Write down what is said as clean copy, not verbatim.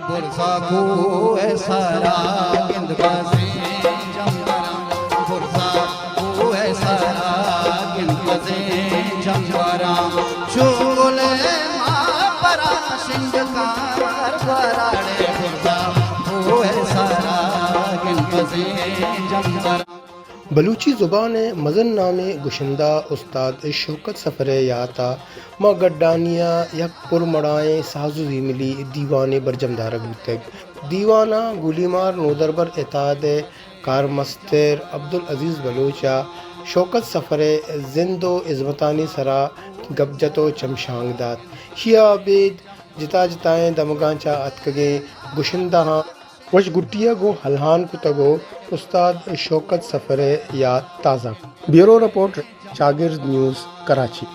برسا کو سارا گند بازی جمبرم برسا کو سارا گند بازی جمبرم شغل ما پرا شنگکار براڑے برسا کو سارا گند بازی جمبرم. بلوچی زبان مزن نام گشندہ استاد شوکت سفر یاتا ما گڈانیا یک پرمڑائیں سازو ملی دیوان برجم دارگ بتگ دیوانہ گولیمار نودربر اتاد کارمستر عبدالعزیز بلوچا شوکت سفر زندو عظمتانی سرا گبجتو چمشانگ دات شیا عبید جتا جتائیں دمگانچا اتکگیں گشندہ ہاں وش گٹیا گو ہلہان کتگو استاد شوکت سفر یاد تازہ. بیورو رپورٹ شاگرد نیوز کراچی.